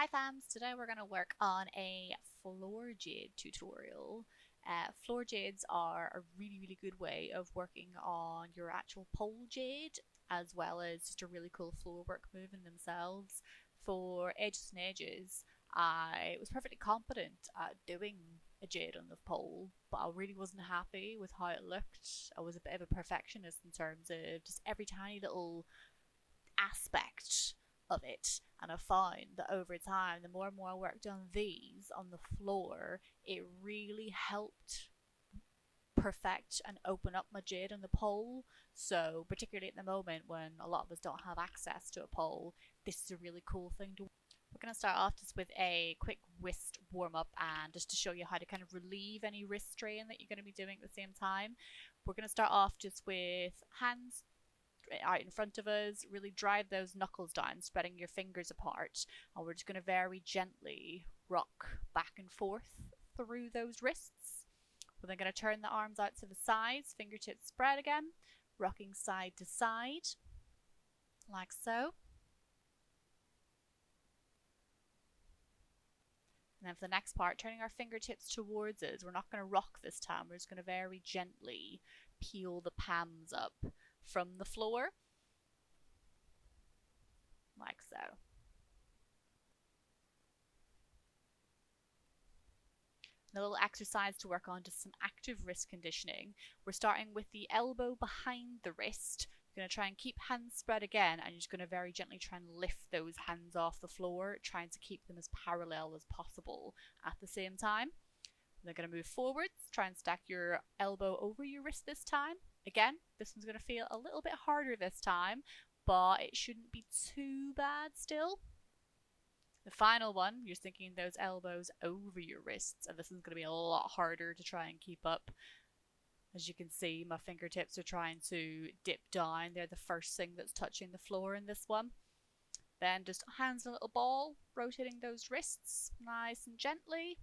Hi fams, today we're going to work on a floor jade tutorial. Floor jades are a really good way of working on your actual pole jade, as well as just a really cool floor work move in themselves. For ages and ages, I was perfectly competent at doing a jade on the pole, but I really wasn't happy with how it looked. I was a bit of a perfectionist in terms of just every tiny little aspect of it. And I found that over time, the more and more I worked on these on the floor, it really helped perfect and open up my jade on the pole. So, particularly at the moment when a lot of us don't have access to a pole, this is a really cool thing to. We're going to start off just with a quick wrist warm up and just to show you how to kind of relieve any wrist strain that you're going to be doing at the same time. We're going to start off just with hands out in front of us, really drive those knuckles down, spreading your fingers apart. And we're just going to very gently rock back and forth through those wrists. We're then going to turn the arms out to the sides, fingertips spread again, rocking side to side, like so. And then for the next part, turning our fingertips towards us, we're not going to rock this time, we're just going to very gently peel the palms up from the floor, like so. A little exercise to work on just some active wrist conditioning. We're starting with the elbow behind the wrist. You're going to try and keep hands spread again, and you're just going to very gently try and lift those hands off the floor, trying to keep them as parallel as possible at the same time. They're going to move forwards, try and stack your elbow over your wrist this time. Again, this one's going to feel a little bit harder this time, but it shouldn't be too bad still. The final one, you're sinking those elbows over your wrists, and this is going to be a lot harder to try and keep up. As you can see, my fingertips are trying to dip down. They're the first thing that's touching the floor in this one. Then just hands in a little ball, rotating those wrists nice and gently.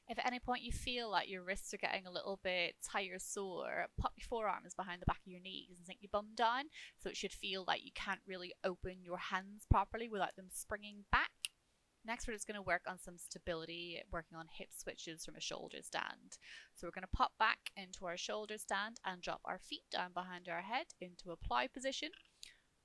If at any point you feel like your wrists are getting a little bit tight or sore, pop your forearms behind the back of your knees and sink your bum down, so it should feel like you can't really open your hands properly without them springing back. Next, we're just going to work on some stability, working on hip switches from a shoulder stand. So we're going to pop back into our shoulder stand and drop our feet down behind our head into a plow position.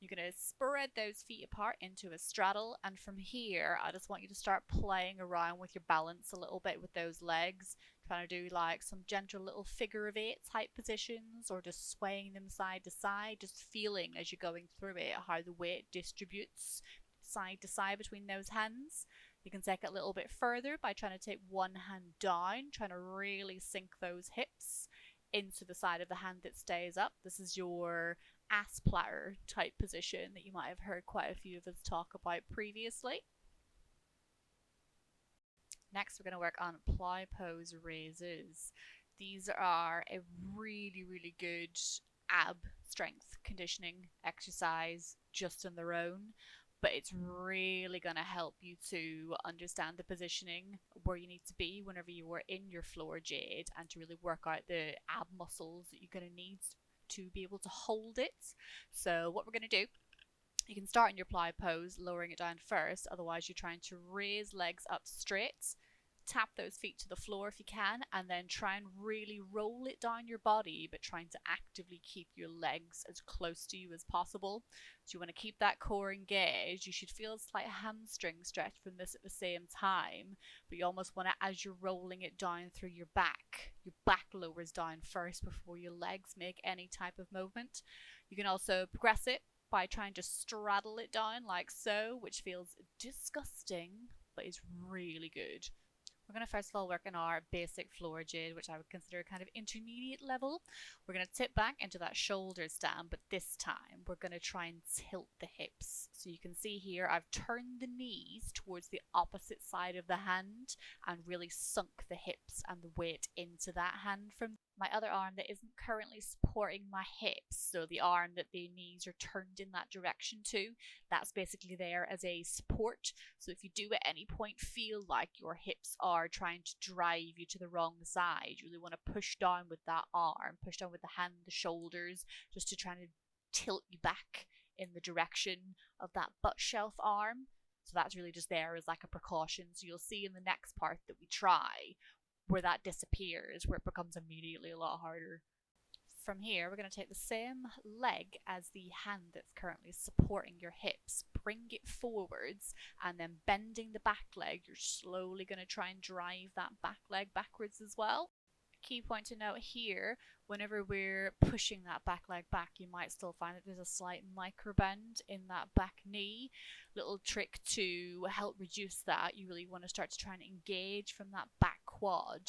You're going to spread those feet apart into a straddle, and from here I just want you to start playing around with your balance a little bit with those legs, trying to do like some gentle little figure of eight type positions, or just swaying them side to side, just feeling as you're going through it how the weight distributes side to side between those hands. You can take it a little bit further by trying to take one hand down, trying to really sink those hips into the side of the hand that stays up. This is your ass platter type position that you might have heard quite a few of us talk about previously. Next, we're going to work on plow pose raises. These are a really good ab strength conditioning exercise just on their own, but it's really going to help you to understand the positioning where you need to be whenever you are in your floor jade, and to really work out the ab muscles that you're going to need to be able to hold it. So what we're going to do, you can start in your plow pose, lowering it down first, otherwise you're trying to raise legs up straight, tap those feet to the floor if you can, and then try and really roll it down your body, but trying to actively keep your legs as close to you as possible. So you want to keep that core engaged. You should feel a slight hamstring stretch from this at the same time, but you almost want to, as you're rolling it down through your back lowers down first before your legs make any type of movement. You can also progress it by trying to straddle it down like so, which feels disgusting but is really good. We're going to first of all work on our basic floor jade, which I would consider kind of intermediate level. We're going to tip back into that shoulder stand, but this time we're going to try and tilt the hips. So you can see here I've turned the knees towards the opposite side of the hand and really sunk the hips and the weight into that hand from my other arm that isn't currently supporting my hips. So the arm that the knees are turned in that direction to, that's basically there as a support. So if you do at any point feel like your hips are trying to drive you to the wrong side, you really want to push down with that arm, push down with the hand, the shoulders, just to try to tilt you back in the direction of that butt shelf arm. So that's really just there as like a precaution. So you'll see in the next part that we try where that disappears, where it becomes immediately a lot harder. From here, we're going to take the same leg as the hand that's currently supporting your hips, bring it forwards, and then bending the back leg, you're slowly going to try and drive that back leg backwards as well. Key point to note here, whenever we're pushing that back leg back, you might still find that there's a slight micro bend in that back knee. Little trick to help reduce that, you really want to start to try and engage from that back quad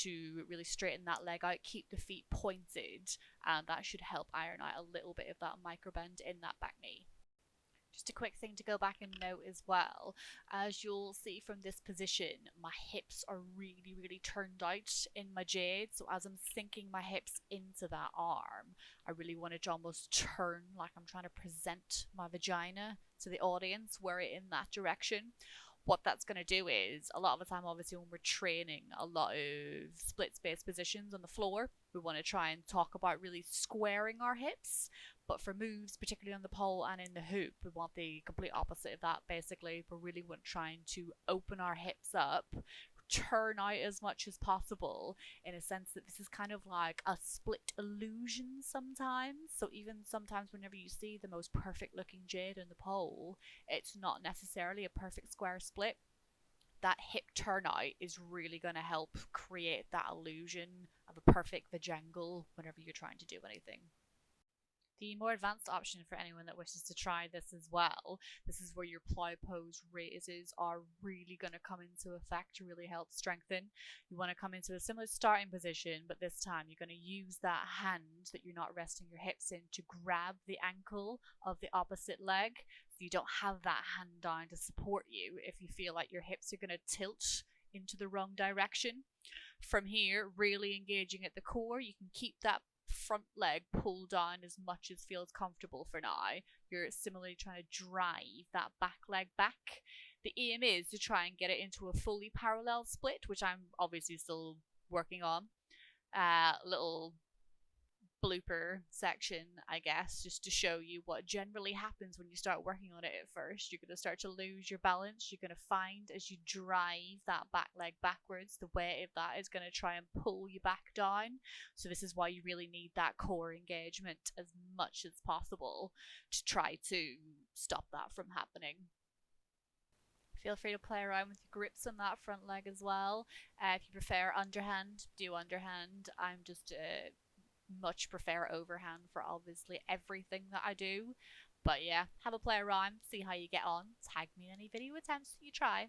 to really straighten that leg out, keep the feet pointed, and that should help iron out a little bit of that micro bend in that back knee. Just a quick thing to go back and note as well, as you'll see from this position, my hips are really turned out in my jade. So as I'm sinking my hips into that arm, I really want it to almost turn like I'm trying to present my vagina to the audience, wear it in that direction. What that's going to do is, a lot of the time, obviously, when we're training a lot of split space positions on the floor, we want to try and talk about really squaring our hips. But for moves, particularly on the pole and in the hoop, we want the complete opposite of that. Basically, we're really trying to open our hips up, turn out as much as possible, in a sense that this is kind of like a split illusion sometimes. So even sometimes whenever you see the most perfect looking jade in the pole, it's not necessarily a perfect square split. That hip turnout is really going to help create that illusion of a perfect vajangle whenever you're trying to do anything. The more advanced option for anyone that wishes to try this as well, this is where your plow pose raises are really going to come into effect to really help strengthen. You want to come into a similar starting position, but this time you're going to use that hand that you're not resting your hips in to grab the ankle of the opposite leg, so you don't have that hand down to support you if you feel like your hips are going to tilt into the wrong direction. From here, really engaging at the core, you can keep that front leg pulled down as much as feels comfortable for now. You're similarly trying to drive that back leg back. The aim is to try and get it into a fully parallel split, which I'm obviously still working on. Little blooper section, I guess, just to show you what generally happens when you start working on it at first. You're going to start to lose your balance. You're going to find as you drive that back leg backwards, the weight of that is going to try and pull you back down. So this is why you really need that core engagement as much as possible to try to stop that from happening. Feel free to play around with your grips on that front leg as well. If you prefer underhand, do underhand. I'm just much prefer overhand for obviously everything that I do. But yeah, have a play around, see how you get on. Tag me in any video attempts that you try.